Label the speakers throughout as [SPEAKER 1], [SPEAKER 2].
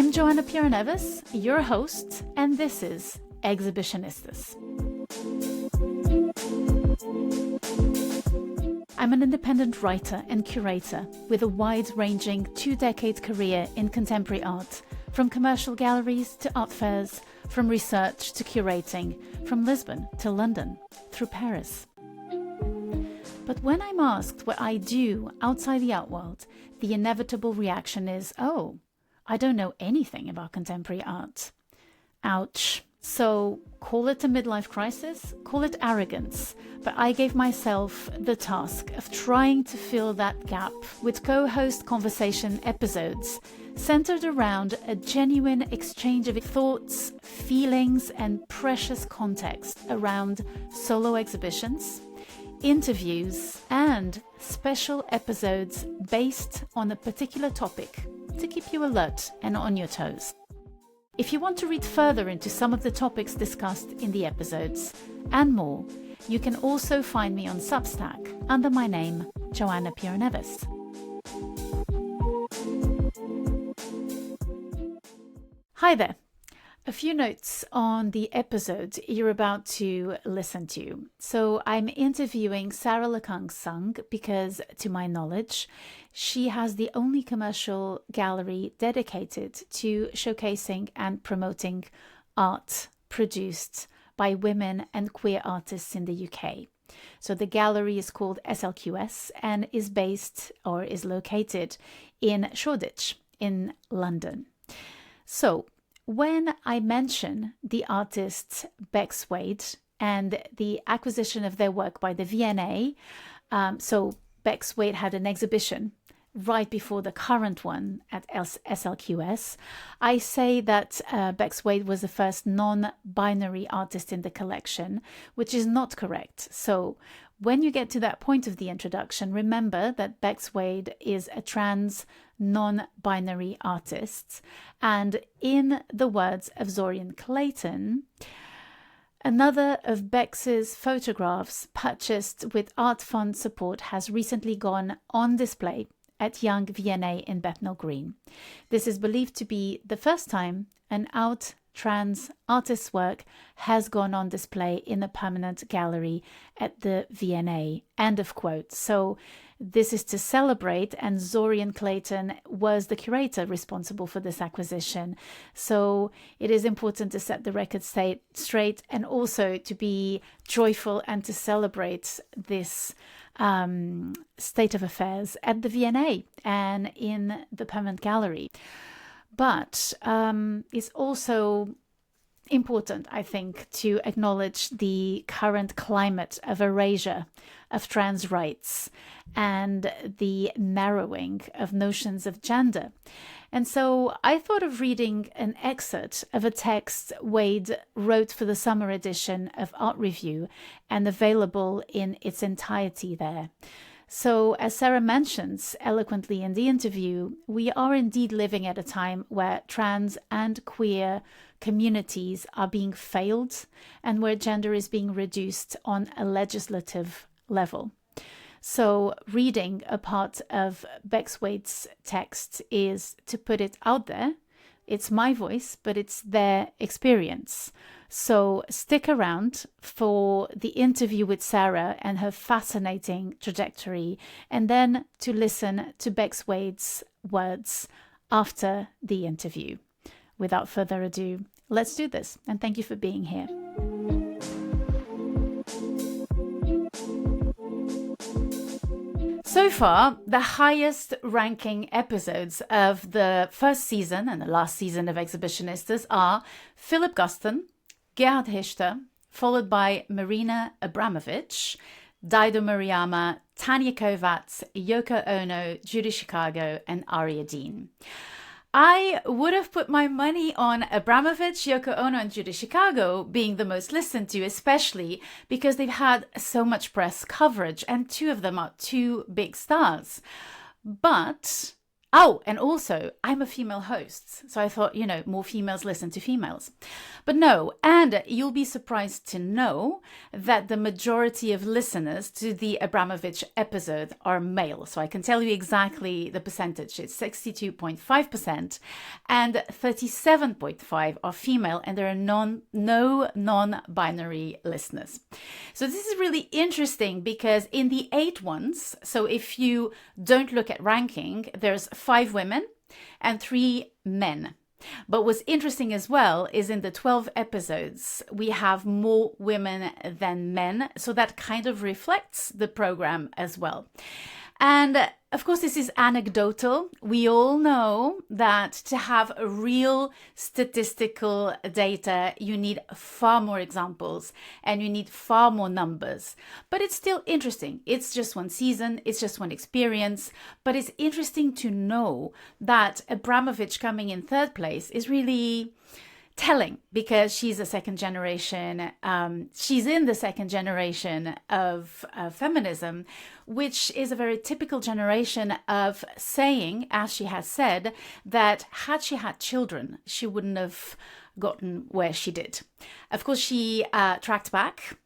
[SPEAKER 1] I'm Joanna Pierre-Neves, your host, and this is Exhibitionistas. I'm an independent writer and curator with a wide-ranging 2-decade career in contemporary art, from commercial galleries to art fairs, from research to curating, from Lisbon to London, through Paris. But when I'm asked what I do outside the art world, the inevitable reaction is, oh, I don't know anything about contemporary art. Ouch. So call it a midlife crisis, call it arrogance, but I gave myself the task of trying to fill that gap with co-host conversation episodes centered around a genuine exchange of thoughts, feelings, and precious context around solo exhibitions, interviews, and special episodes based on a particular topic to keep you alert and on your toes. If you want to read further into some of the topics discussed in the episodes and more, you can also find me on Substack under my name, Joanna Pierre-Neves. Hi there. A few notes on the episode you're about to listen to. So I'm interviewing Sarah Quang Sang because, to my knowledge, she has the only commercial gallery dedicated to showcasing and promoting art produced by women and queer artists in the UK. So the gallery is called SLQS and is located in Shoreditch in London. So when I mention the artist Bex Wade and the acquisition of their work by the V&A, so Bex Wade had an exhibition right before the current one at SLQS, I say that Bex Wade was the first non-binary artist in the collection, which is not correct. So when you get to that point of the introduction, remember that Bex Wade is a trans non-binary artist. And in the words of Zorian Clayton, another of Bex's photographs purchased with Art Fund support has recently gone on display at Young V&A in Bethnal Green. This is believed to be the first time an out trans artist's work has gone on display in a permanent gallery at the V&A. End of quote. So this is to celebrate, and Zorian Clayton was the curator responsible for this acquisition. So it is important to set the record straight and also to be joyful and to celebrate this state of affairs at the V&A and in the permanent gallery. But it's also important, I think, to acknowledge the current climate of erasure of trans rights and the narrowing of notions of gender. And so I thought of reading an excerpt of a text Wade wrote for the summer edition of Art Review and available in its entirety there. So, as Sarah mentions eloquently in the interview, we are indeed living at a time where trans and queer communities are being failed and where gender is being reduced on a legislative level. So, reading a part of Bex Wade's text is to put it out there. It's my voice, but it's their experience. So stick around for the interview with Sarah and her fascinating trajectory, and then to listen to Bex Wade's words after the interview. Without further ado, let's do this, and thank you for being here. So far, the highest ranking episodes of the first season and the last season of Exhibitionistas are Philip Guston, Gerhard Hichter, followed by Marina Abramovic, Daido Murayama, Tanya Kovacs, Yoko Ono, Judy Chicago, and Aria Dean. I would have put my money on Abramovic, Yoko Ono, and Judy Chicago being the most listened to, especially because they've had so much press coverage, and two of them are two big stars. But Oh, and also, I'm a female host. So I thought, more females listen to females. But no, and you'll be surprised to know that the majority of listeners to the Abramovich episode are male. So I can tell you exactly the percentage. It's 62.5% and 37.5% are female, and there are no non-binary listeners. So this is really interesting because in the 8 ones, so if you don't look at ranking, there's 5 women and 3 men. But what's interesting as well is in the 12 episodes, we have more women than men. So that kind of reflects the program as well. And of course, this is anecdotal. We all know that to have real statistical data, you need far more examples and you need far more numbers. But it's still interesting. It's just one season. It's just one experience. But it's interesting to know that Abramovich coming in 3rd place is really telling, because she's a second generation, she's in the second generation of feminism, which is a very typical generation of saying, as she has said, that had she had children, she wouldn't have gotten where she did. Of course, she tracked back.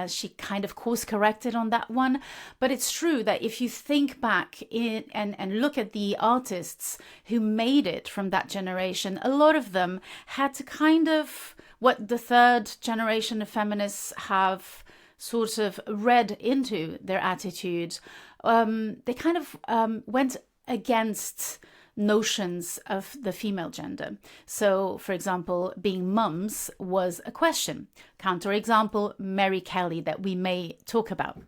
[SPEAKER 1] She kind of course corrected on that one. But it's true that if you think back and look at the artists who made it from that generation, a lot of them had to kind of, what the 3rd generation of feminists have sort of read into their attitude, they kind of went against notions of the female gender. So, for example, being mums was a question. Counterexample, Mary Kelly, that we may talk about.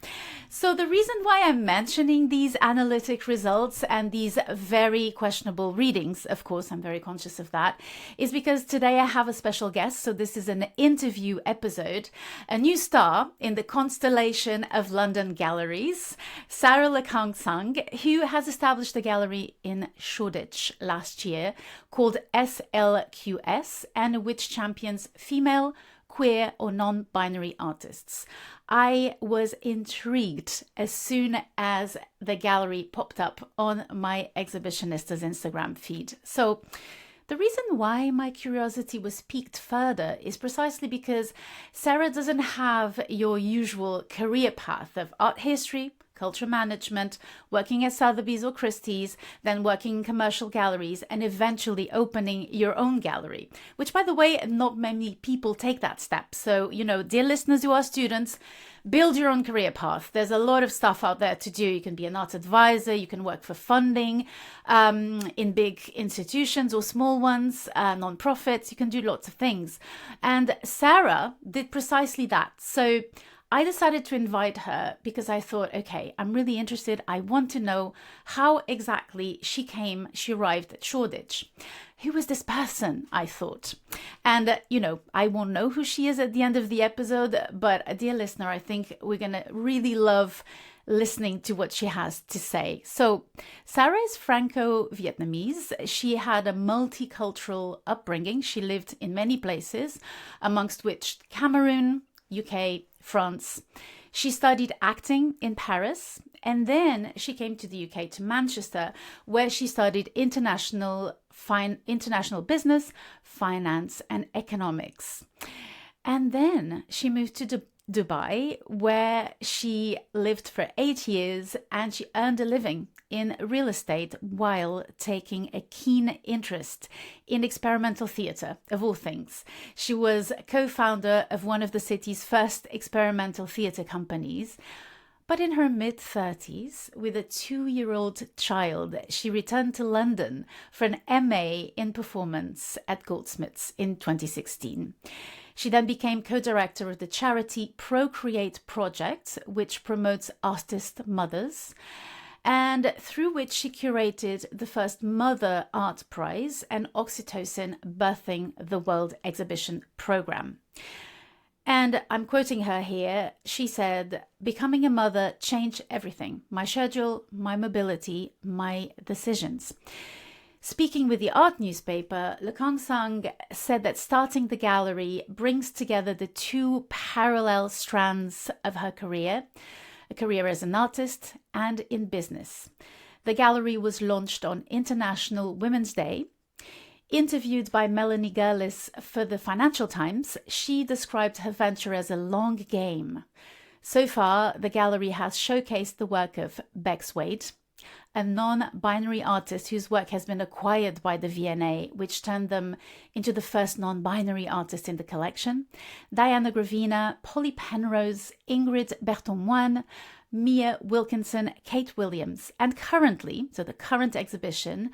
[SPEAKER 1] So the reason why I'm mentioning these analytic results and these very questionable readings, of course, I'm very conscious of that, is because today I have a special guest. So this is an interview episode, a new star in the constellation of London galleries, Sarah Quang Sang, who has established a gallery in Shoreditch last year called SLQS, and which champions female, queer or non-binary artists. I was intrigued as soon as the gallery popped up on my Exhibitionistas Instagram feed. So the reason why my curiosity was piqued further is precisely because Sarah doesn't have your usual career path of art history, culture management, working at Sotheby's or Christie's, then working in commercial galleries, and eventually opening your own gallery, which, by the way, not many people take that step. So, dear listeners who are students, build your own career path. There's a lot of stuff out there to do. You can be an art advisor, you can work for funding in big institutions or small ones, non-profits, you can do lots of things. And Sarah did precisely that. So I decided to invite her because I thought, okay, I'm really interested. I want to know how exactly she arrived at Shoreditch. Who is this person? I thought. And, I won't know who she is at the end of the episode, but dear listener, I think we're going to really love listening to what she has to say. So Sarah is Franco-Vietnamese. She had a multicultural upbringing. She lived in many places, amongst which Cameroon, UK, France. She studied acting in Paris, and then she came to the UK, to Manchester, where she studied international business, finance, and economics. And then she moved to Dubai, where she lived for 8 years, and she earned a living in real estate while taking a keen interest in experimental theatre, of all things. She was co-founder of one of the city's first experimental theatre companies. But in her mid-30s, with a 2-year-old child, she returned to London for an MA in performance at Goldsmiths in 2016. She then became co-director of the charity Procreate Project, which promotes artist mothers, and through which she curated the first Mother Art Prize and Oxytocin Birthing the World exhibition program. And I'm quoting her here. She said, "Becoming a mother changed everything. My schedule, my mobility, my decisions." Speaking with the art newspaper, Quang Sang said that starting the gallery brings together the 2 parallel strands of her career, a career as an artist and in business. The gallery was launched on International Women's Day. Interviewed by Melanie Gerlis for the Financial Times, she described her venture as a long game. So far, the gallery has showcased the work of Bex Wade, a non-binary artist whose work has been acquired by the V&A, which turned them into the first non-binary artist in the collection, Diana Gravina, Polly Penrose, Ingrid Berton-Moine, Mia Wilkinson, Kate Williams, and currently, so the current exhibition,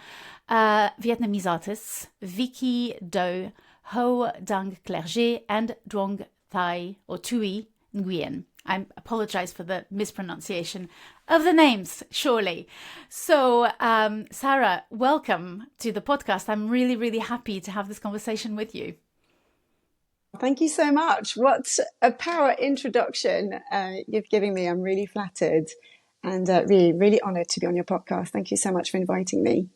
[SPEAKER 1] Vietnamese artists Vicky Do, Ho Dung-Clerget, and Duong Thai or Tui Nguyen. I apologize for the mispronunciation of the names, surely. So, Sarah, welcome to the podcast. I'm really, really happy to have this conversation with you.
[SPEAKER 2] Thank you so much. What a power introduction you've given me. I'm really flattered and really, really honored to be on your podcast. Thank you so much for inviting me.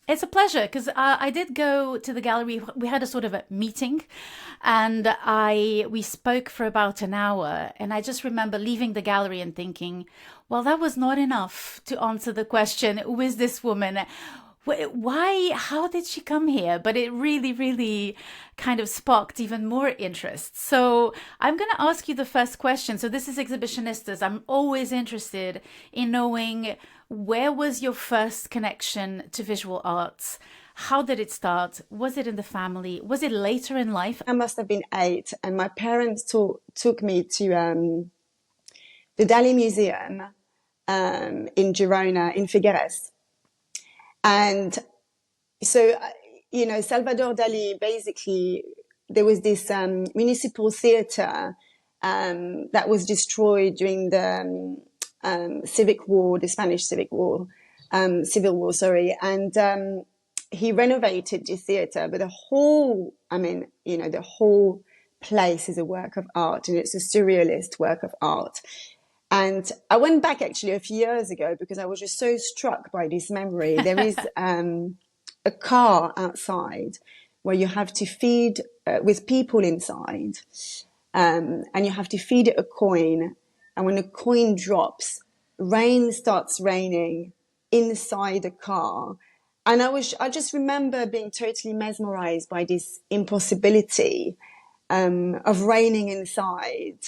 [SPEAKER 1] It's a pleasure because I did go to the gallery. We had a sort of a meeting and we spoke for about an hour. And I just remember leaving the gallery and thinking, well, that was not enough to answer the question, who is this woman? Why? How did she come here? But it really, really kind of sparked even more interest. So I'm going to ask you the first question. So this is Exhibitionistas. I'm always interested in knowing, where was your first connection to visual arts? How did it start? Was it in the family? Was it later in life?
[SPEAKER 2] I must have been 8, and my parents took me to the Dali Museum in Girona, in Figueres. And so, Salvador Dali, basically, there was this municipal theatre that was destroyed during the Civic War, the Spanish Civil War, sorry. And he renovated the theatre, but the whole place is a work of art, and it's a surrealist work of art. And I went back actually a few years ago because I was just so struck by this memory. There is a car outside where you have to feed with people inside, and you have to feed it a coin. And when the coin drops, rain starts raining inside the car. And I just remember being totally mesmerized by this impossibility of raining inside.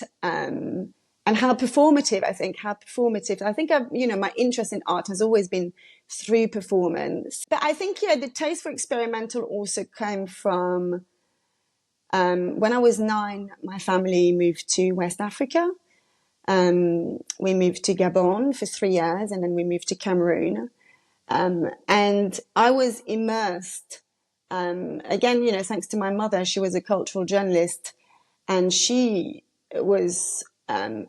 [SPEAKER 2] And how performative, I think, my interest in art has always been through performance. But I think, the taste for experimental also came from, when I was 9, my family moved to West Africa. We moved to Gabon for 3 years, and then we moved to Cameroon. And I was immersed, again, thanks to my mother. She was a cultural journalist, and she was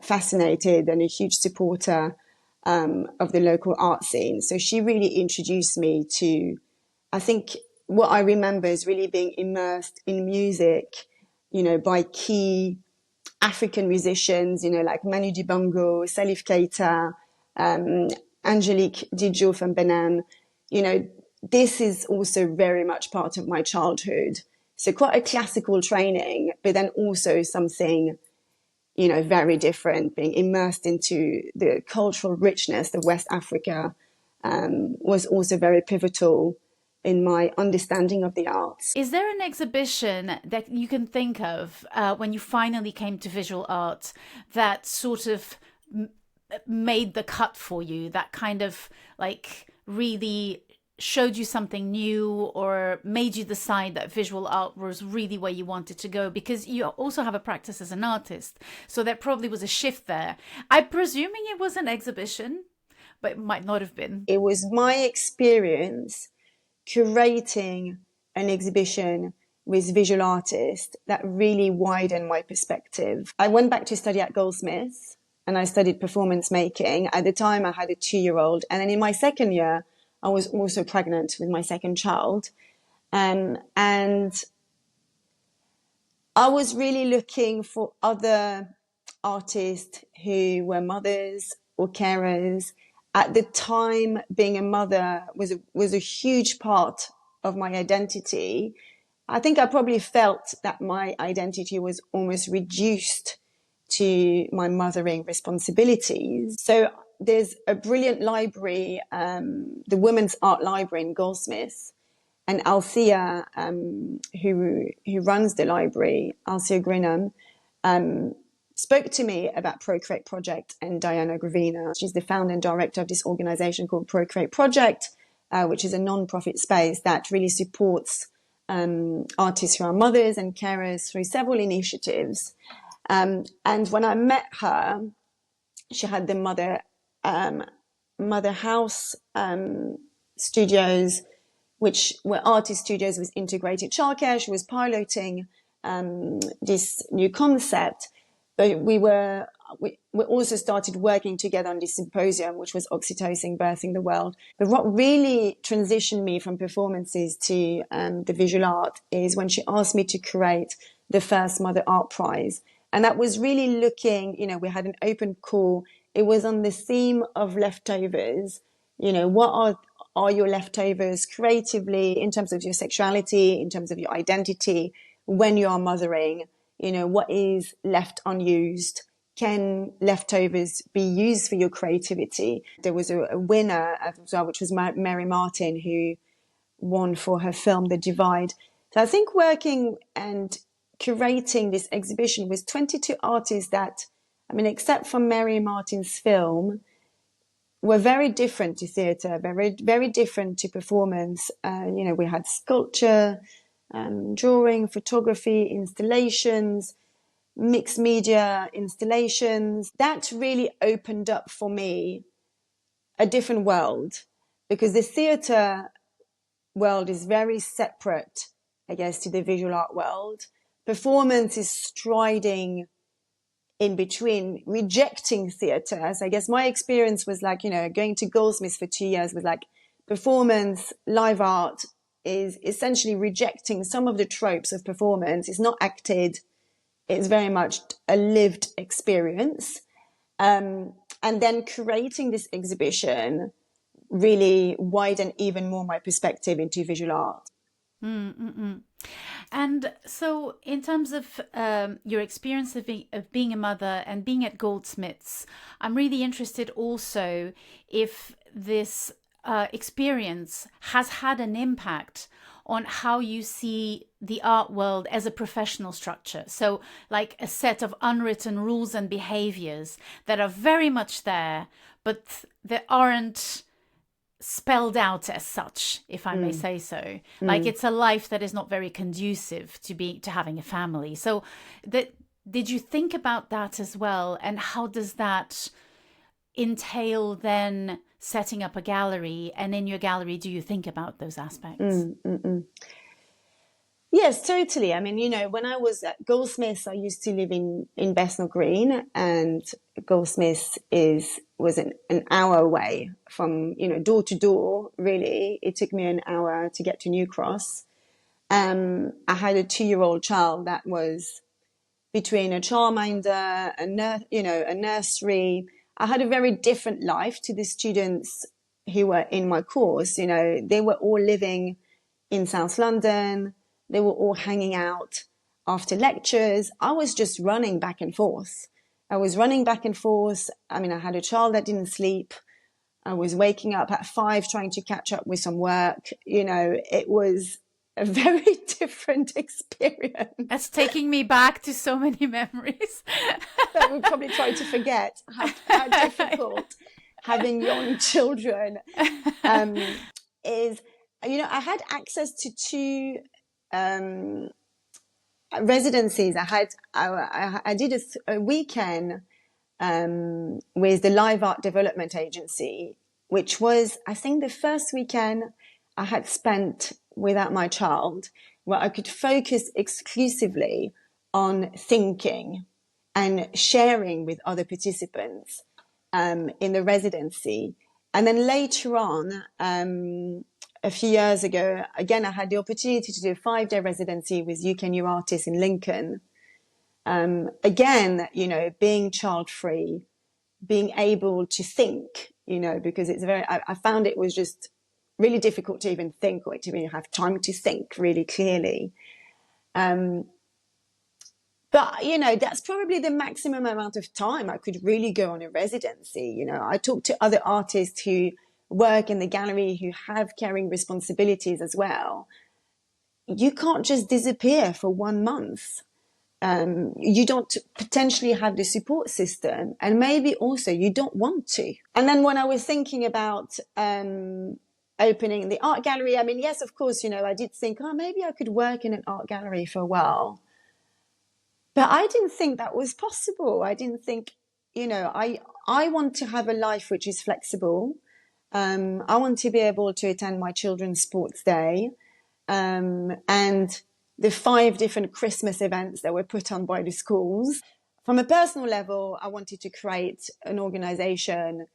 [SPEAKER 2] fascinated and a huge supporter of the local art scene. So she really introduced me to, I think what I remember is really being immersed in music, by key African musicians, like Manu Dibango, Salif Keita, Angelique Didjo from Benin. This is also very much part of my childhood. So quite a classical training, but then also something very different, being immersed into the cultural richness of West Africa was also very pivotal in my understanding of the arts.
[SPEAKER 1] Is there an exhibition that you can think of when you finally came to visual art that sort of made the cut for you, that kind of really showed you something new or made you decide that visual art was really where you wanted to go? Because you also have a practice as an artist, so there probably was a shift there. I'm presuming it was an exhibition, but it might not have been.
[SPEAKER 2] It was my experience curating an exhibition with visual artists that really widened my perspective. I went back to study at Goldsmiths and I studied performance making. At the time I had a 2-year-old, and then in my second year I was also pregnant with my second child. And I was really looking for other artists who were mothers or carers. At the time, being a mother was a huge part of my identity. I think I probably felt that my identity was almost reduced to my mothering responsibilities. So there's a brilliant library, the Women's Art Library in Goldsmiths, and Althea, who runs the library, Althea Grinham, spoke to me about Procreate Project and Diana Gravina. She's the founder and director of this organization called Procreate Project, which is a non-profit space that really supports artists who are mothers and carers through several initiatives. And when I met her, she had the Mother House studios, which were artist studios with integrated childcare. She was piloting this new concept, but we also started working together on this symposium, which was Oxytocin, Birthing the World. But what really transitioned me from performances to the visual art is when she asked me to create the first Mother Art Prize. And that was really looking, we had an open call. It was on the theme of leftovers. What are your leftovers creatively in terms of your sexuality, in terms of your identity, when you are mothering? What is left unused? Can leftovers be used for your creativity? There was a winner as well, which was Mary Martin, who won for her film, The Divide. So I think working and curating this exhibition with 22 artists that, except for Mary Martin's film, were very different to theatre, very, very different to performance. We had sculpture, drawing, photography, installations, mixed media installations. That really opened up for me a different world, because the theatre world is very separate, I guess, to the visual art world. Performance is striding in between, rejecting theatre. As I guess my experience was like, going to Goldsmiths for 2 years was like performance, live art is essentially rejecting some of the tropes of performance. It's not acted. It's very much a lived experience. And then creating this exhibition really widened even more my perspective into visual art.
[SPEAKER 1] Mm-mm-mm. And so in terms of your experience of being a mother and being at Goldsmiths, I'm really interested also if this experience has had an impact on how you see the art world as a professional structure. So like a set of unwritten rules and behaviors that are very much there, but that aren't spelled out as such, if I may say so. Like it's a life that is not very conducive to having a family. So did you think about that as well? And how does that entail then setting up a gallery? And in your gallery, do you think about those aspects?
[SPEAKER 2] Yes, totally. When I was at Goldsmiths, I used to live in Bethnal Green, and Goldsmiths was an hour away from, door to door, really. It took me an hour to get to New Cross. I had a 2-year-old child that was between a childminder, a nursery. I had a very different life to the students who were in my course. They were all living in South London. They were all hanging out after lectures. I was just running back and forth. I had a child that didn't sleep. I was waking up at 5 trying to catch up with some work. It was a very different experience.
[SPEAKER 1] That's taking me back to so many memories.
[SPEAKER 2] That we probably try to forget how difficult having young children is. I had access to 2 residencies. I did a weekend with the Live Art Development Agency, which was, I think, the first weekend I had spent without my child, where I could focus exclusively on thinking and sharing with other participants in the residency. And then later on, a few years ago, again, I had the opportunity to do a 5-day residency with UK New Artists in Lincoln. Again, being child-free, being able to think, because I found it was just really difficult to even think, or to even have time to think really clearly. But But, you know, that's probably the maximum amount of time I could really go on a residency. You know, I talk to other artists who work in the gallery who have caring responsibilities as well. You can't just disappear for 1 month. You don't potentially have the support system, and maybe also you don't want to. And then when I was thinking about opening the art gallery, I mean, yes, of course, you know, I did think, oh, maybe I could work in an art gallery for a while. But I didn't think that was possible. I didn't think, you know, I want to have a life which is flexible. I want to be able to attend my children's sports day. And the 5 different Christmas events that were put on by the schools. From a personal level, I wanted to create an organization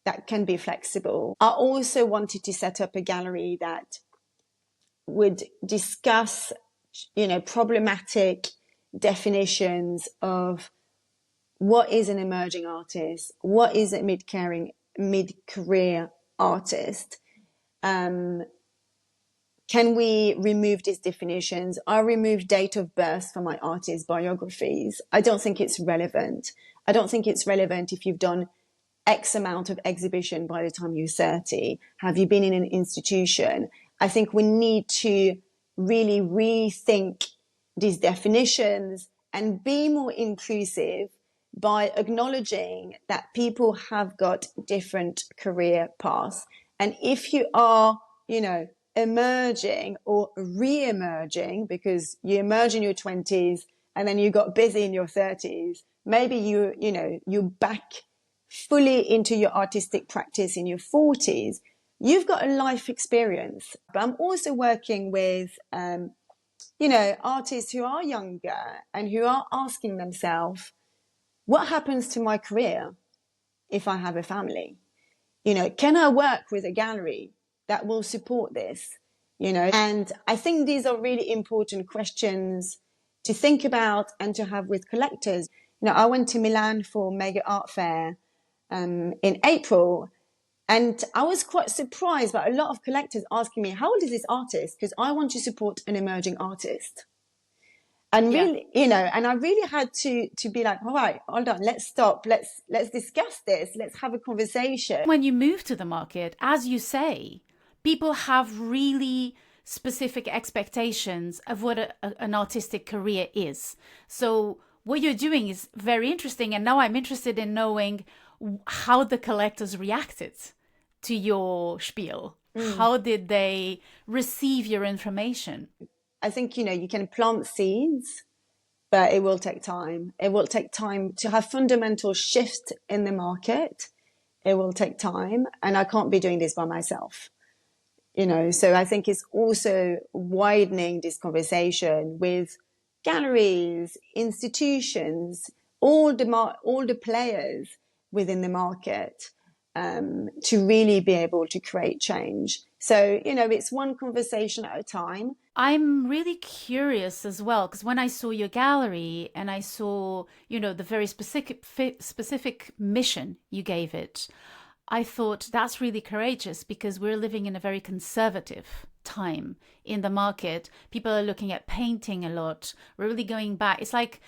[SPEAKER 2] that can be flexible. I also wanted to set up a gallery that would discuss, you know, problematic definitions of what is an emerging artist, what is a mid-career artist. Can we remove these definitions? I removed date of birth from my artist biographies. I don't think it's relevant. I don't think it's relevant if you've done X amount of exhibition by the time you're 30. Have you been in an institution? I think we need to really rethink these definitions and be more inclusive by acknowledging that people have got different career paths. And if you are, you know, emerging or re-emerging, because you emerge in your 20s and then you got busy in your 30s, maybe you're back fully into your artistic practice in your 40s, you've got a life experience. But I'm also working with you know, artists who are younger and who are asking themselves, what happens to my career if I have a family? You know, can I work with a gallery that will support this? You know, and I think these are really important questions to think about and to have with collectors. You know, I went to Milan for Mega Art Fair in April, and I was quite surprised by a lot of collectors asking me, how old is this artist? Because I want to support an emerging artist. And really, you know, and I really had to be like, all right, hold on, let's stop. Let's discuss this. Let's have a conversation.
[SPEAKER 1] When you move to the market, as you say, people have really specific expectations of what an artistic career is. So what you're doing is very interesting. And now I'm interested in knowing how the collectors reacted to your spiel. How did they receive your information?
[SPEAKER 2] I think, you know, you can plant seeds, but it will take time. It will take time to have fundamental shift in the market. It will take time, and I can't be doing this by myself. You know, so I think it's also widening this conversation with galleries, institutions, all the players within the market, to really be able to create change. So, you know, it's one conversation at a time.
[SPEAKER 1] I'm really curious as well, because when I saw your gallery and I saw, you know, the very specific mission you gave it, I thought that's really courageous, because we're living in a very conservative time in the market. People are looking at painting a lot. We're really going back. It's like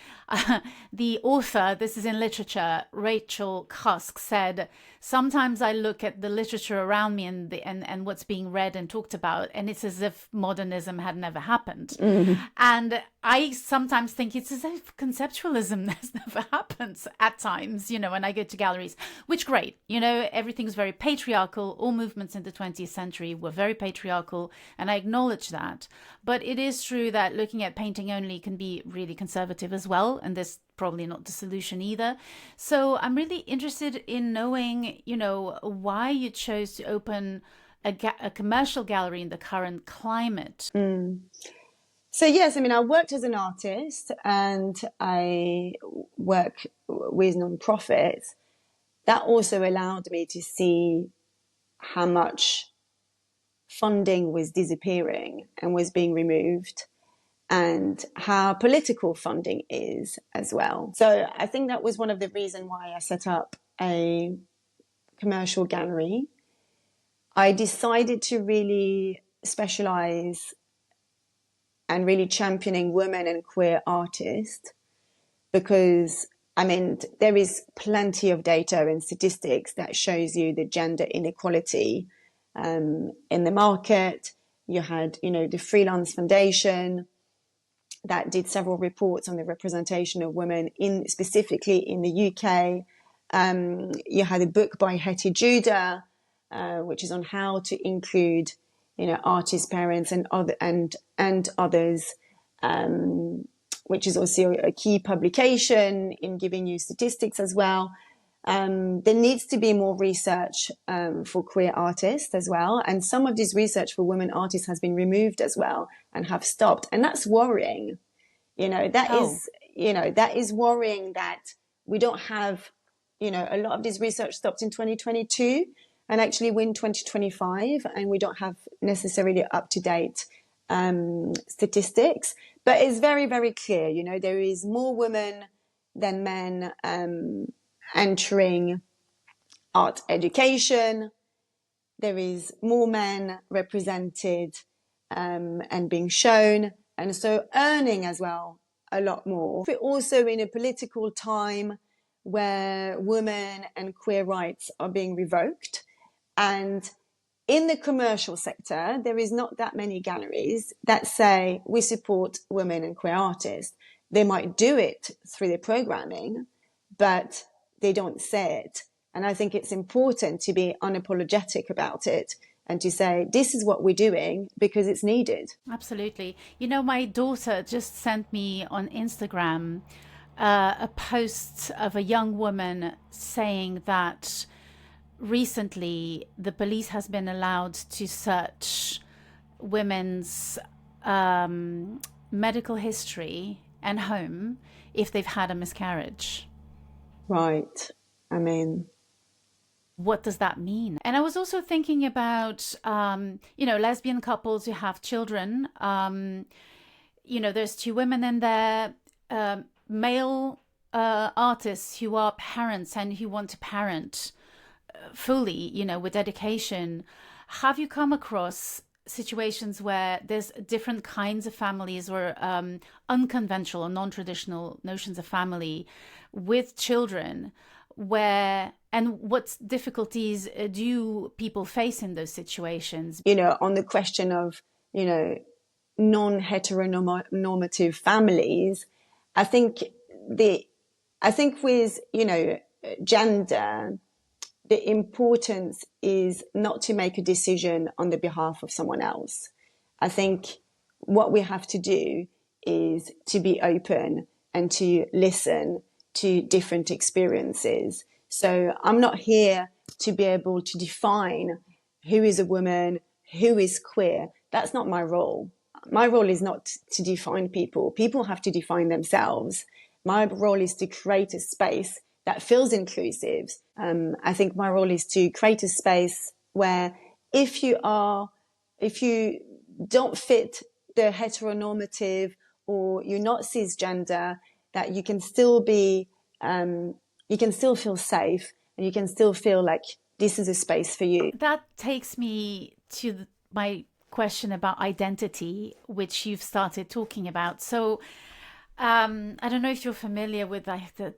[SPEAKER 1] the author, this is in literature, Rachel Cusk, said, sometimes I look at the literature around me and what's being read and talked about, and it's as if modernism had never happened. And I sometimes think it's as if conceptualism has never happened at times, you know, when I go to galleries, which great, you know, everything's very patriarchal. All movements in the 20th century were very patriarchal, and I acknowledge that. But it is true that looking at painting only can be really conservative as well, and this probably not the solution either. So I'm really interested in knowing, you know, why you chose to open a commercial gallery in the current climate.
[SPEAKER 2] So yes, I mean, I worked as an artist and I work with non-profits. That also allowed me to see how much funding was disappearing and was being removed, and how political funding is as well. So I think that was one of the reasons why I set up a commercial gallery. I decided to really specialize and really championing women and queer artists, because I mean, there is plenty of data and statistics that shows you the gender inequality in the market. You had, the Freelance Foundation that did several reports on the representation of women specifically in the UK. You had a book by Hetty Judah, which is on how to include, artists' parents and others, which is also a key publication in giving you statistics as well. There needs to be more research for queer artists as well. And some of this research for women artists has been removed as well and have stopped. And that's worrying. That is worrying that we don't have, a lot of this research stopped in 2022 and actually we're in 2025 and we don't have necessarily up-to-date statistics. But it's very, very clear, there is more women than men entering art education. There is more men represented and being shown, and so earning as well a lot more. We're also in a political time where women and queer rights are being revoked. And in the commercial sector, there is not that many galleries that say we support women and queer artists. They might do it through their programming, but they don't say it. And I think it's important to be unapologetic about it and to say, this is what we're doing because it's needed.
[SPEAKER 1] Absolutely. My daughter just sent me on Instagram a post of a young woman saying that recently the police has been allowed to search women's medical history and home if they've had a miscarriage.
[SPEAKER 2] Right. I mean,
[SPEAKER 1] what does that mean? And I was also thinking about, lesbian couples who have children. There's two women in there, male artists who are parents and who want to parent fully, with dedication. Have you come across situations where there's different kinds of families or unconventional or non-traditional notions of family with children, and what difficulties do people face in those situations?
[SPEAKER 2] On the question of, non-heteronormative families, I think with, gender, the importance is not to make a decision on the behalf of someone else. I think what we have to do is to be open and to listen to different experiences. So I'm not here to be able to define who is a woman, who is queer. That's not my role. My role is not to define people. People have to define themselves. My role is to create a space that feels inclusive. I think my role is to create a space where if you don't fit the heteronormative or you're not cisgender, that you can still be, you can still feel safe and you can still feel like this is a space for you.
[SPEAKER 1] That takes me to my question about identity, which you've started talking about. So I don't know if you're familiar with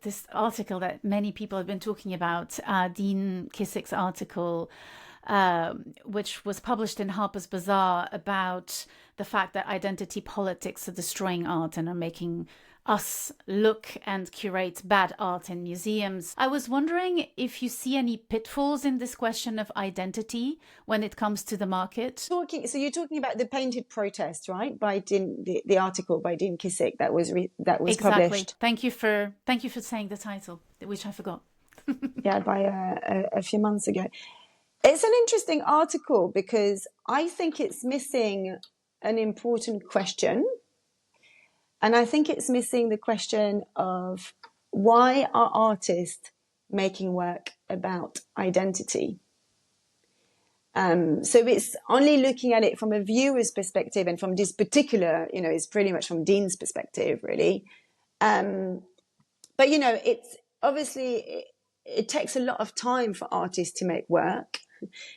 [SPEAKER 1] this article that many people have been talking about, Dean Kissick's article, which was published in Harper's Bazaar about the fact that identity politics are destroying art and are making us look and curate bad art in museums. I was wondering if you see any pitfalls in this question of identity when it comes to the market.
[SPEAKER 2] So you're talking about the Painted Protest, right? By the article by Dean Kissick that was exactly published.
[SPEAKER 1] Thank you for saying the title, which I forgot.
[SPEAKER 2] Yeah, by a few months ago. It's an interesting article because I think it's missing an important question. And I think it's missing the question of why are artists making work about identity? So it's only looking at it from a viewer's perspective and from this particular, it's pretty much from Dean's perspective, really. But, it's obviously, it takes a lot of time for artists to make work.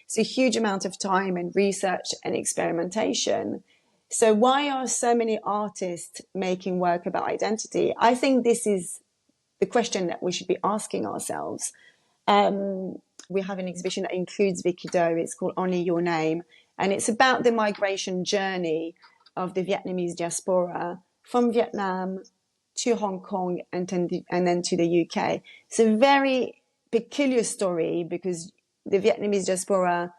[SPEAKER 2] It's a huge amount of time and research and experimentation. So why are so many artists making work about identity? I think this is the question that we should be asking ourselves. We have an exhibition that includes Vicky Doe. It's called Only Your Name. And it's about the migration journey of the Vietnamese diaspora from Vietnam to Hong Kong and then to the UK. It's a very peculiar story because the Vietnamese diaspora,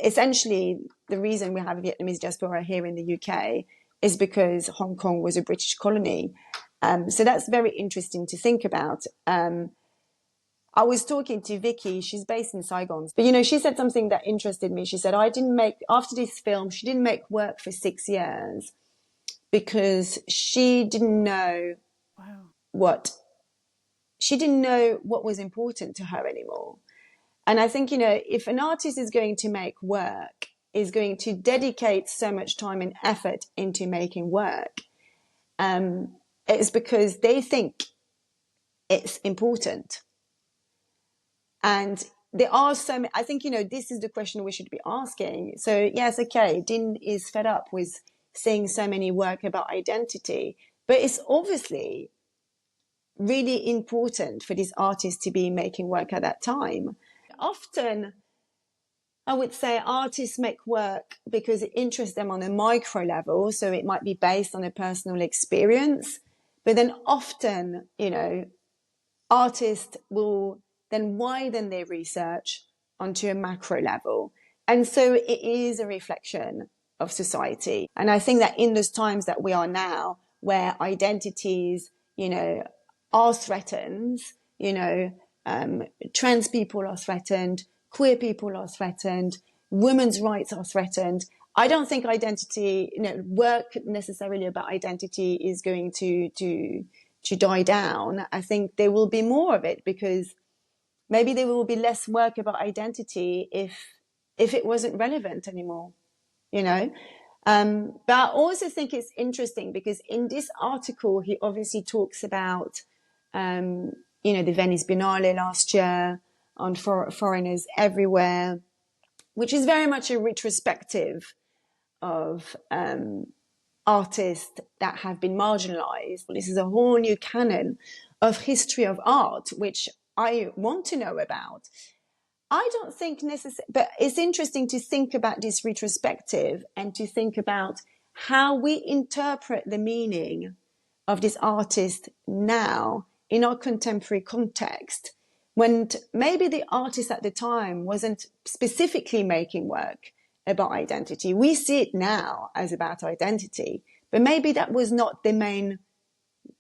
[SPEAKER 2] essentially the reason we have a Vietnamese diaspora here in the UK is because Hong Kong was a British colony. So that's very interesting to think about. I was talking to Vicky, she's based in Saigon, but she said something that interested me. She said, after this film, she didn't make work for 6 years because she didn't know what was important to her anymore. And I think, if an artist is going to make work, is going to dedicate so much time and effort into making work, it's because they think it's important. And there are so many, I think, this is the question we should be asking. So yes, okay, Dean is fed up with seeing so many work about identity, but it's obviously really important for this artist to be making work at that time. Often, I would say artists make work because it interests them on a micro level. So it might be based on a personal experience, but then often, artists will then widen their research onto a macro level. And so it is a reflection of society. And I think that in those times that we are now, where identities, are threatened, trans people are threatened, queer people are threatened, women's rights are threatened. I don't think identity, work necessarily about identity is going to die down. I think there will be more of it because maybe there will be less work about identity if it wasn't relevant anymore, But I also think it's interesting because in this article, he obviously talks about, the Venice Biennale last year on foreigners everywhere, which is very much a retrospective of artists that have been marginalized. This is a whole new canon of history of art, which I want to know about. I don't think necessarily, but it's interesting to think about this retrospective and to think about how we interpret the meaning of this artist now in our contemporary context, when maybe the artist at the time wasn't specifically making work about identity. We see it now as about identity, but maybe that was not the main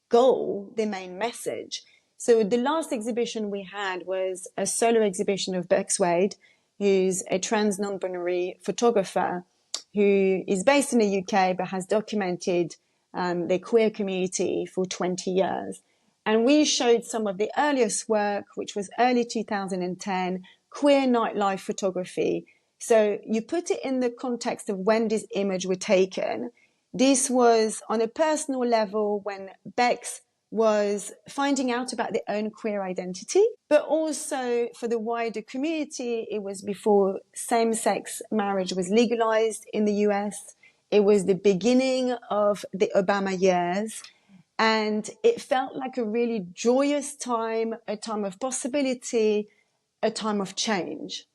[SPEAKER 2] goal, the main message. So the last exhibition we had was a solo exhibition of Bex Wade, who's a trans non-binary photographer who is based in the UK but has documented the queer community for 20 years. And we showed some of the earliest work, which was early 2010, queer nightlife photography. So you put it in the context of when this image were taken. This was on a personal level when Bex was finding out about their own queer identity, but also for the wider community. It was before same-sex marriage was legalized in the US. It was the beginning of the Obama years. And it felt like a really joyous time, a time of possibility, a time of change.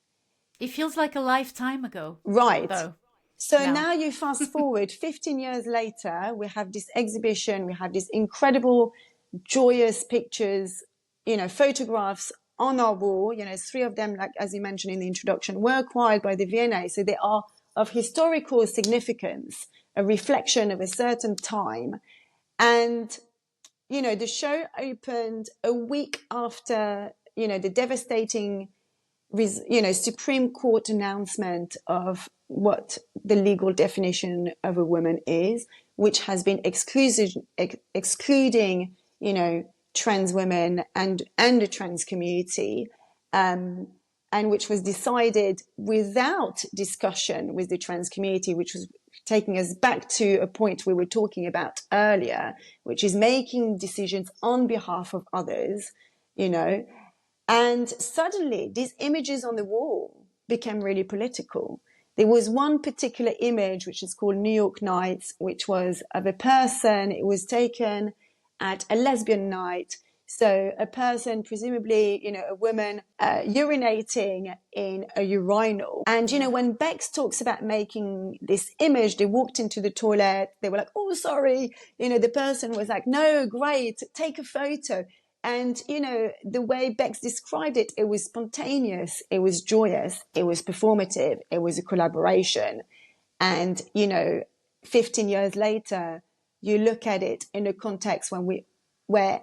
[SPEAKER 1] It feels like a lifetime ago.
[SPEAKER 2] Right.
[SPEAKER 1] Though.
[SPEAKER 2] So now you fast forward 15 years later, we have this exhibition, we have these incredible, joyous pictures, photographs on our wall. 3 of them, like as you mentioned in the introduction, were acquired by the V&A. So they are of historical significance, a reflection of a certain time. And, the show opened a week after, the devastating, Supreme Court announcement of what the legal definition of a woman is, which has been excluding, trans women and the trans community, and which was decided without discussion with the trans community, which was taking us back to a point we were talking about earlier, which is making decisions on behalf of others, And suddenly these images on the wall became really political. There was one particular image, which is called New York Nights, which was of a person. It was taken at a lesbian night. So a person, presumably, a woman urinating in a urinal. And, when Bex talks about making this image, they walked into the toilet, they were like, oh, sorry. The person was like, no, great, take a photo. And, the way Bex described it, it was spontaneous, it was joyous, it was performative, it was a collaboration. And, 15 years later, you look at it in a context where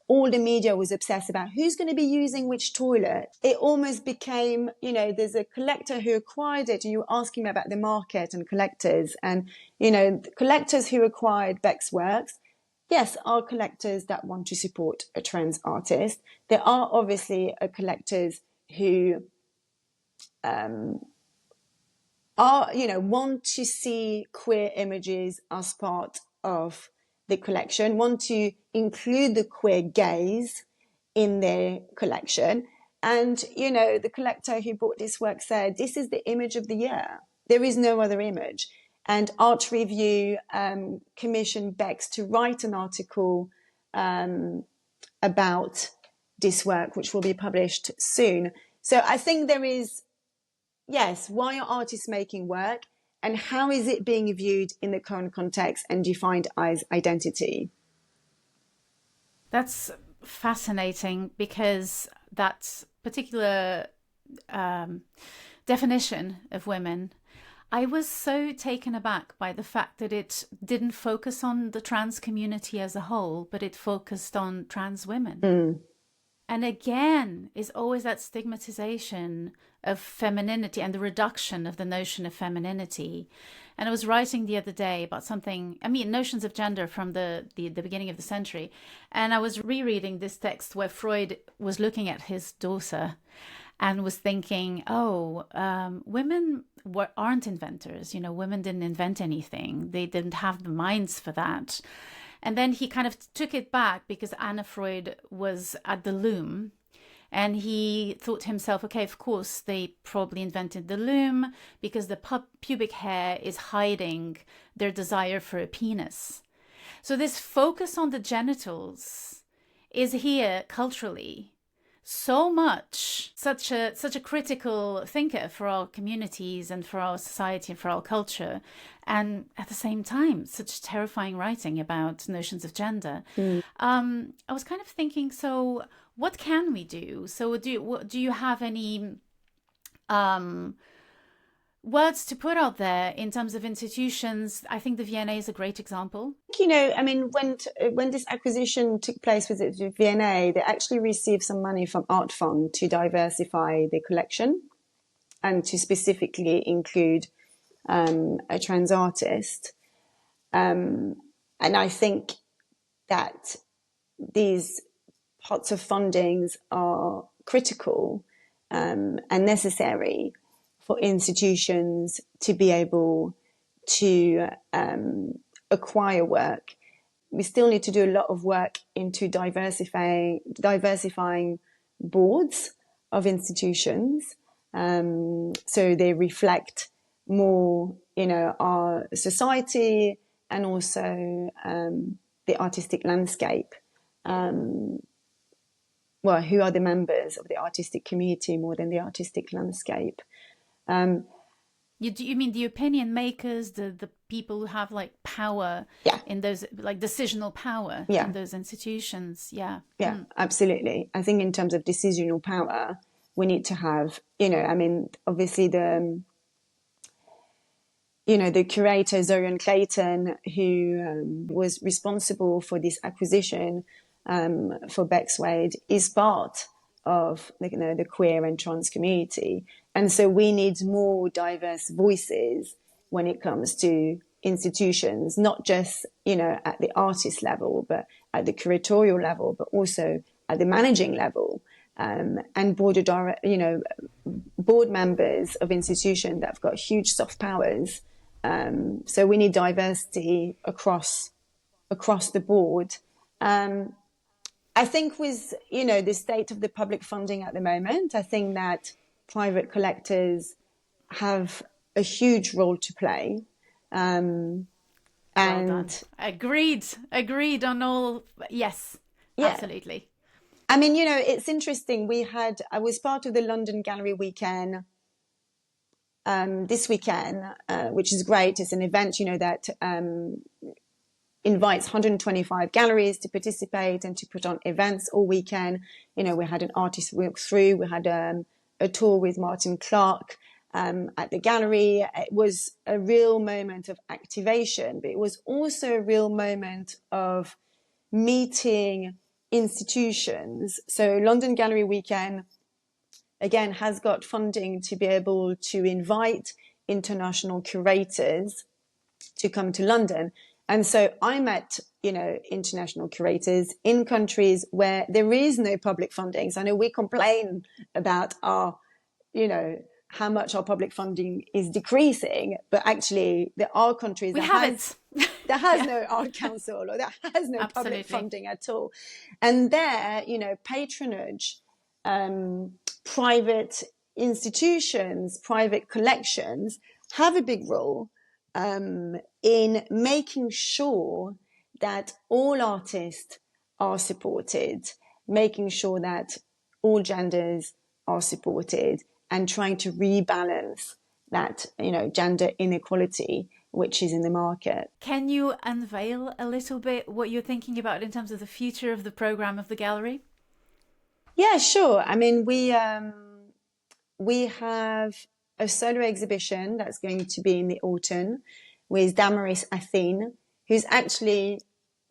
[SPEAKER 2] all the media was obsessed about who's going to be using which toilet. It almost became, there's a collector who acquired it, and you were asking about the market and collectors. And, the collectors who acquired Beck's works, yes, are collectors that want to support a trans artist. There are obviously collectors who want to see queer images as part of the collection, want to include the queer gaze in their collection. And, the collector who bought this work said, this is the image of the year. There is no other image. And Art Review commissioned Bex to write an article about this work, which will be published soon. So I think there is, yes, why are artists making work, and how is it being viewed in the current context and defined as identity?
[SPEAKER 1] That's fascinating, because that particular definition of women, I was so taken aback by the fact that it didn't focus on the trans community as a whole, but it focused on trans women.
[SPEAKER 2] Mm.
[SPEAKER 1] And again, is always that stigmatization of femininity and the reduction of the notion of femininity. And I was writing the other day about something, notions of gender from the beginning of the century. And I was rereading this text where Freud was looking at his daughter and was thinking, women aren't inventors. Women didn't invent anything. They didn't have the minds for that. And then he kind of took it back, because Anna Freud was at the loom. And he thought to himself, okay, of course, they probably invented the loom because the pubic hair is hiding their desire for a penis. So this focus on the genitals is here culturally so much, such a critical thinker for our communities and for our society and for our culture. And at the same time, such terrifying writing about notions of gender.
[SPEAKER 2] Mm.
[SPEAKER 1] I was kind of thinking, so what can we do? So do you have any words to put out there in terms of institutions? I think the V&A is a great example.
[SPEAKER 2] When this acquisition took place with the V&A, they actually received some money from Art Fund to diversify their collection and to specifically include a trans artist. And I think that these parts of fundings are critical and necessary for institutions to be able to acquire work. We still need to do a lot of work into diversifying boards of institutions, so they reflect more, our society and also the artistic landscape. Who are the members of the artistic community more than the artistic landscape?
[SPEAKER 1] You mean the opinion makers, the people who have power in those, decisional power in those institutions? Yeah,
[SPEAKER 2] absolutely. I think in terms of decisional power, we need to have, obviously the curator Zorian Clayton, who was responsible for this acquisition for Bex Wade, is part of the queer and trans community. And so we need more diverse voices when it comes to institutions, not just, at the artist level, but at the curatorial level, but also at the managing level, and board members of institutions that have got huge soft powers. So we need diversity across the board. I think with, the state of the public funding at the moment, I think that private collectors have a huge role to play. And
[SPEAKER 1] agreed on all. Yes, absolutely.
[SPEAKER 2] I mean, you know, it's interesting. I was part of the London Gallery Weekend this weekend, which is great. It's an event, you know, that invites 125 galleries to participate and to put on events all weekend. You know, we had an artist walk through, we had a tour with Martin Clark at the gallery. It was a real moment of activation, but it was also a real moment of meeting institutions. So London Gallery Weekend, again, has got funding to be able to invite international curators to come to London. And so I met, you know, international curators in countries where there is no public funding. So I know we complain about our, you know, how much our public funding is decreasing, but actually there are countries that has no art council or that has no public funding at all. And there, you know, patronage, private institutions, private collections have a big role in making sure that all artists are supported, making sure that all genders are supported, and trying to rebalance that, you know, gender inequality which is in the market.
[SPEAKER 1] Can you unveil a little bit what you're thinking about in terms of the future of the program of the gallery?
[SPEAKER 2] Yeah, sure. I mean, we have a solo exhibition that's going to be in the autumn with Damaris Athene, who's actually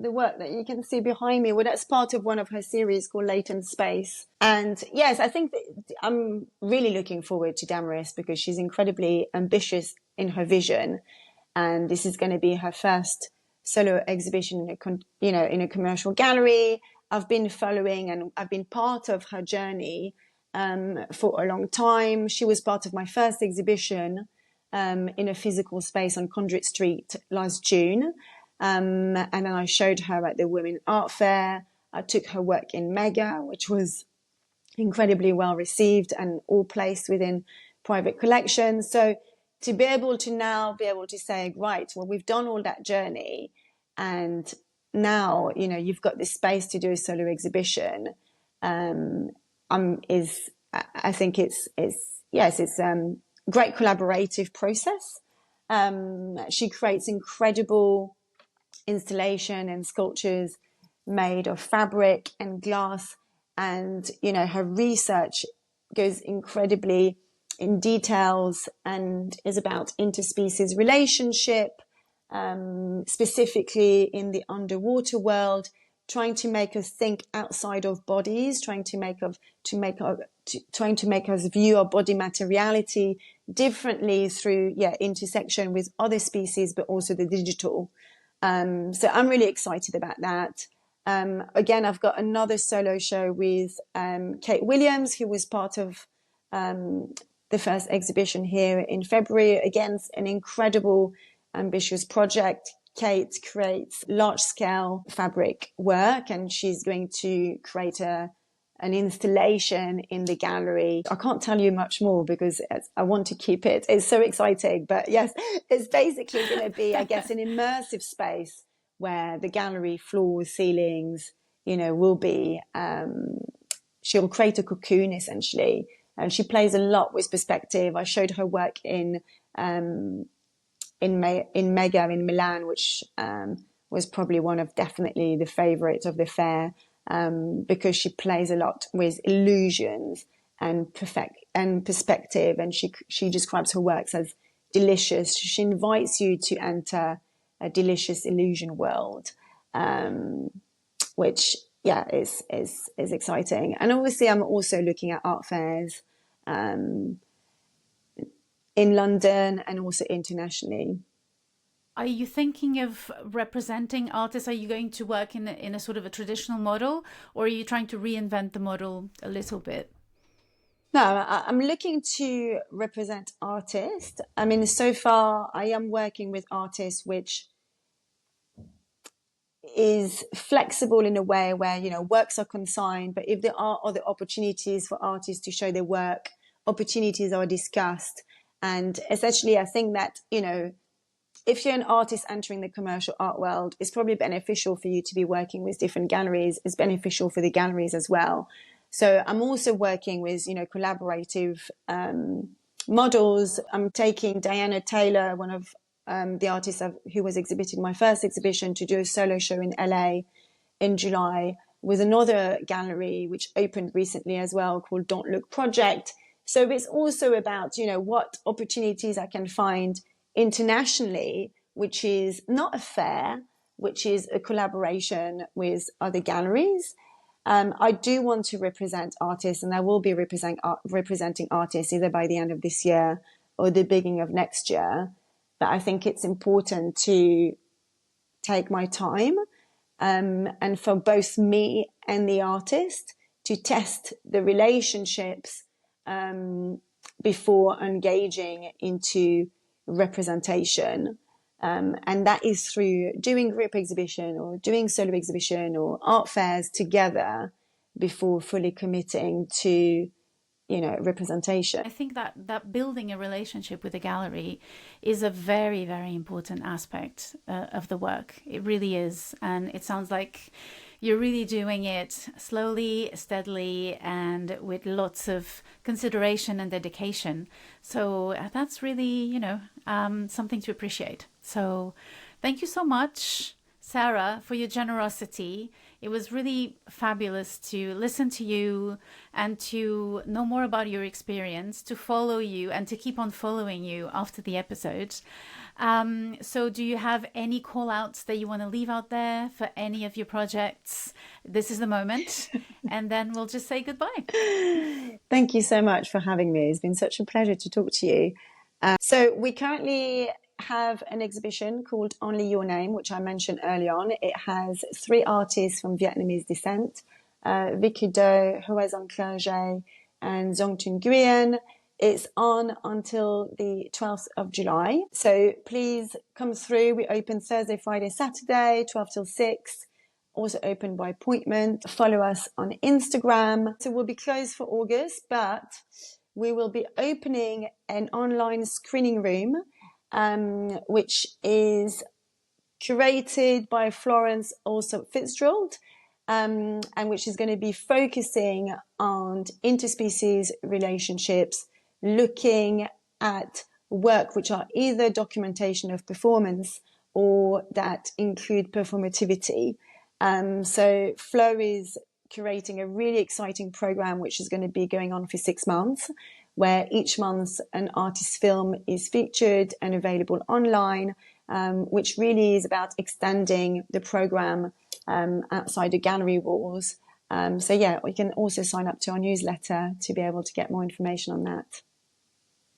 [SPEAKER 2] the work that you can see behind me. Well, that's part of one of her series called Latent Space. And yes, I think that I'm really looking forward to Damaris because she's incredibly ambitious in her vision. And this is going to be her first solo exhibition in a commercial gallery. I've been following and I've been part of her journey for a long time. She was part of my first exhibition in a physical space on Conduit Street last June. And then I showed her at the Women Art Fair. I took her work in Mega, which was incredibly well received and all placed within private collections. So to be able to now be able to say, right, well, we've done all that journey and now, you know, you've got this space to do a solo exhibition. I think it's great collaborative process. She creates incredible installation and sculptures made of fabric and glass, and you know, her research goes incredibly in details and is about interspecies relationship, specifically in the underwater world, trying to make us think outside of bodies, trying to make us view our body materiality differently through intersection with other species, but also the digital. So I'm really excited about that. Again, I've got another solo show with Kate Williams, who was part of the first exhibition here in February. Again, an incredible, ambitious project. Kate creates large-scale fabric work, and she's going to create an installation in the gallery. I can't tell you much more because I want to keep it. It's so exciting. But yes, it's basically going to be, I guess, an immersive space where the gallery floors, ceilings, you know, will be, she'll create a cocoon essentially. And she plays a lot with perspective. I showed her work in Mega in Milan, which was probably one of definitely the favorites of the fair, because she plays a lot with illusions and perspective, and she describes her works as delicious. She invites you to enter a delicious illusion world, which is exciting. And obviously, I'm also looking at art fairs in London and also internationally.
[SPEAKER 1] Are you thinking of representing artists? Are you going to work in a sort of a traditional model, or are you trying to reinvent the model a little bit?
[SPEAKER 2] No, I'm looking to represent artists. I mean, so far I am working with artists which is flexible in a way where, you know, works are consigned, but if there are other opportunities for artists to show their work, opportunities are discussed. And essentially, I think that, you know, if you're an artist entering the commercial art world, it's probably beneficial for you to be working with different galleries. It's beneficial for the galleries as well. So I'm also working with, collaborative models. I'm taking Diana Taylor, one of the artists who was exhibiting my first exhibition, to do a solo show in LA in July with another gallery which opened recently as well, called Don't Look Project. So it's also about, what opportunities I can find internationally, which is not a fair, which is a collaboration with other galleries. I do want to represent artists, and I will be representing artists either by the end of this year or the beginning of next year. But I think it's important to take my time, and for both me and the artist to test the relationships before engaging into representation. And that is through doing group exhibition or doing solo exhibition or art fairs together before fully committing to, representation.
[SPEAKER 1] I think that building a relationship with a gallery is a very, very important aspect of the work. It really is. And it sounds like you're really doing it slowly, steadily, and with lots of consideration and dedication. So that's really, something to appreciate. So thank you so much, Sarah, for your generosity. It was really fabulous to listen to you and to know more about your experience, to follow you and to keep on following you after the episode. So do you have any call outs that you want to leave out there for any of your projects? This is the moment. And then we'll just say goodbye.
[SPEAKER 2] Thank you so much for having me. It's been such a pleasure to talk to you. So we currently have an exhibition called Only Your Name, which I mentioned early on. It has 3 artists from Vietnamese descent, Vicky Do, Dung-Clerget, and Dung-Clerget. It's on until the 12th of July. So please come through. We open Thursday, Friday, Saturday, 12 till 6. Also open by appointment. Follow us on Instagram. So we'll be closed for August, but we will be opening an online screening room, which is curated by Florence also Fitzgerald, and which is going to be focusing on interspecies relationships, looking at work which are either documentation of performance or that include performativity. So Flo is curating a really exciting program which is going to be going on for 6 months, where each month an artist's film is featured and available online, which really is about extending the program outside the gallery walls. So yeah, we can also sign up to our newsletter to be able to get more information on that.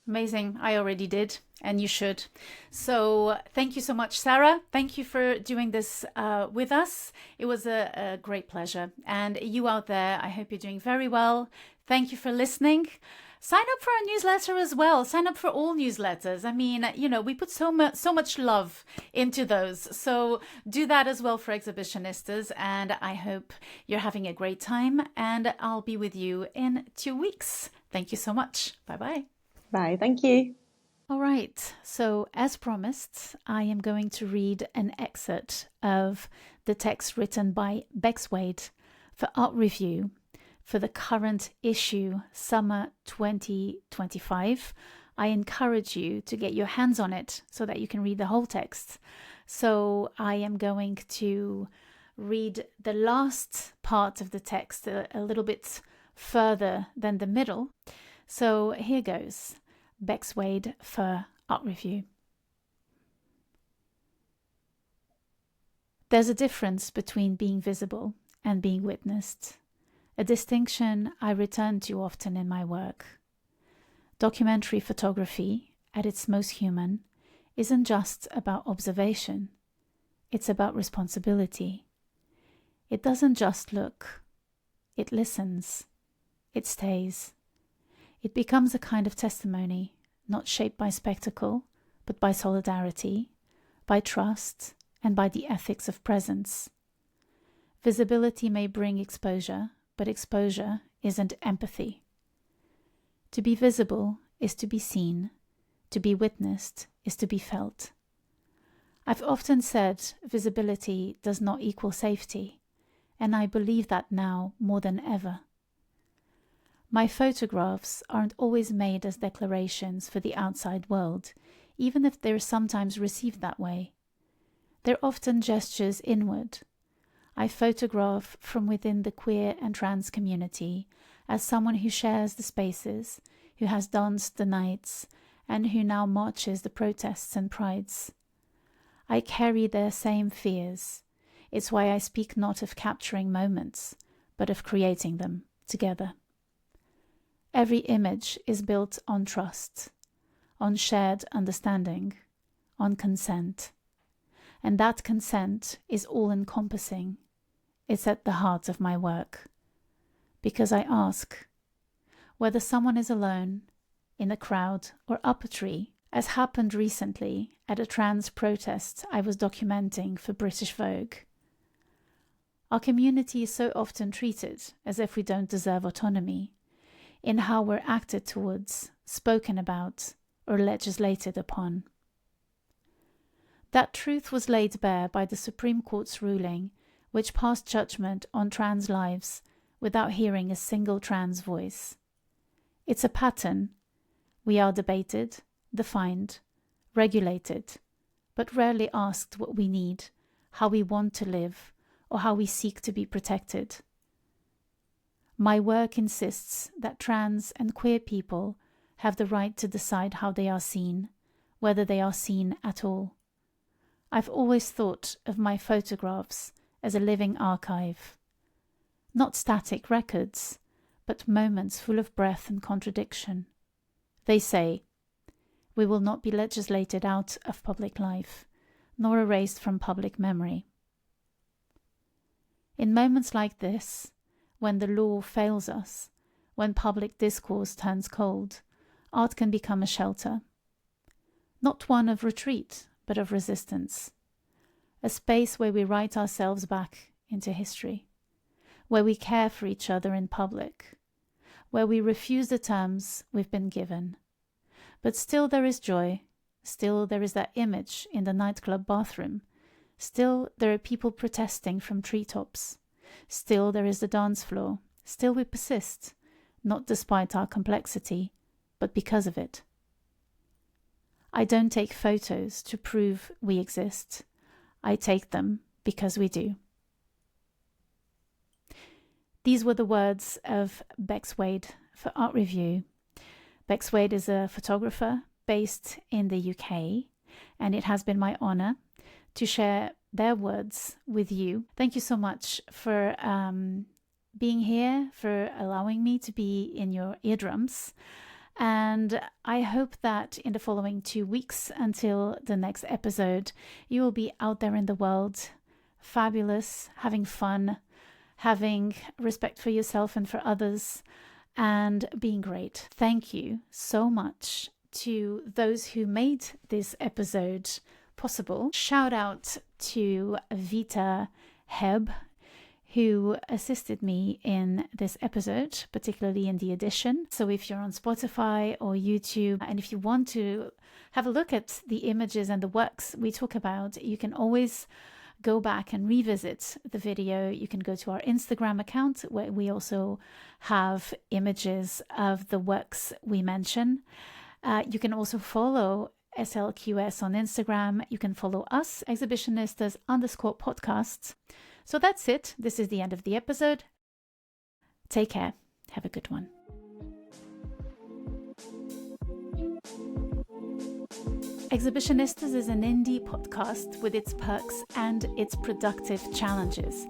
[SPEAKER 1] Amazing. I already did, and you should. So thank you so much, Sarah. Thank you for doing this with us. It was a great pleasure. And you out there, I hope you're doing very well. Thank you for listening. Sign up for our newsletter as well. Sign up for all newsletters. I mean, we put so much love into those. So do that as well for Exhibitionistas. And I hope you're having a great time. And I'll be with you in 2 weeks. Thank you so much. Bye-bye.
[SPEAKER 2] Bye. Thank you.
[SPEAKER 1] All right. So as promised, I am going to read an excerpt of the text written by Bex Wade for Art Review for the current issue, summer 2025. I encourage you to get your hands on it so that you can read the whole text. So I am going to read the last part of the text a little bit further than the middle. So here goes. Bex Wade for Art Review. There's a difference between being visible and being witnessed, a distinction I return to often in my work. Documentary photography, at its most human, isn't just about observation. It's about responsibility. It doesn't just look. It listens. It stays. It becomes a kind of testimony, not shaped by spectacle, but by solidarity, by trust, and by the ethics of presence. Visibility may bring exposure, but exposure isn't empathy. To be visible is to be seen. To be witnessed is to be felt. I've often said visibility does not equal safety, and I believe that now more than ever. My photographs aren't always made as declarations for the outside world, even if they're sometimes received that way. They're often gestures inward. I photograph from within the queer and trans community as someone who shares the spaces, who has danced the nights, and who now marches the protests and prides. I carry their same fears. It's why I speak not of capturing moments, but of creating them together. Every image is built on trust, on shared understanding, on consent. And that consent is all-encompassing. It's at the heart of my work. Because I ask, whether someone is alone, in a crowd, or up a tree, as happened recently at a trans protest I was documenting for British Vogue. Our community is so often treated as if we don't deserve autonomy, in how we're acted towards, spoken about, or legislated upon. That truth was laid bare by the Supreme Court's ruling, which passed judgment on trans lives without hearing a single trans voice. It's a pattern. We are debated, defined, regulated, but rarely asked what we need, how we want to live, or how we seek to be protected. My work insists that trans and queer people have the right to decide how they are seen, whether they are seen at all. I've always thought of my photographs as a living archive. Not static records, but moments full of breath and contradiction. They say, we will not be legislated out of public life, nor erased from public memory. In moments like this, when the law fails us, when public discourse turns cold, art can become a shelter. Not one of retreat, but of resistance. A space where we write ourselves back into history, where we care for each other in public, where we refuse the terms we've been given. But still there is joy, still there is that image in the nightclub bathroom, still there are people protesting from treetops. Still there is the dance floor. Still we persist, not despite our complexity, but because of it. I don't take photos to prove we exist. I take them because we do. These were the words of Bex Wade for Art Review. Bex Wade is a photographer based in the UK, and it has been my honor to share their words with you. Thank you so much for being here, for allowing me to be in your eardrums. And I hope that in the following 2 weeks until the next episode, you will be out there in the world, fabulous, having fun, having respect for yourself and for others, and being great. Thank you so much to those who made this episode possible. Shout out to Vita Heb, who assisted me in this episode, particularly in the edition. So if you're on Spotify or YouTube, and if you want to have a look at the images and the works we talk about, you can always go back and revisit the video. You can go to our Instagram account, where we also have images of the works we mention. You can also follow SLQS on Instagram. You can follow us, Exhibitionistas_podcasts. So that's it. This is the end of the episode. Take care. Have a good one. Exhibitionistas is an indie podcast with its perks and its productive challenges.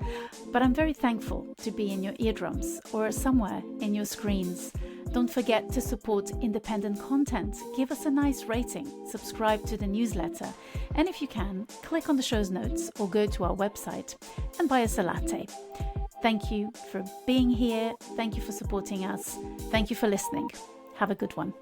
[SPEAKER 1] But I'm very thankful to be in your eardrums or somewhere in your screens. Don't forget to support independent content. Give us a nice rating, subscribe to the newsletter, and if you can, click on the show's notes or go to our website and buy us a latte. Thank you for being here. Thank you for supporting us. Thank you for listening. Have a good one.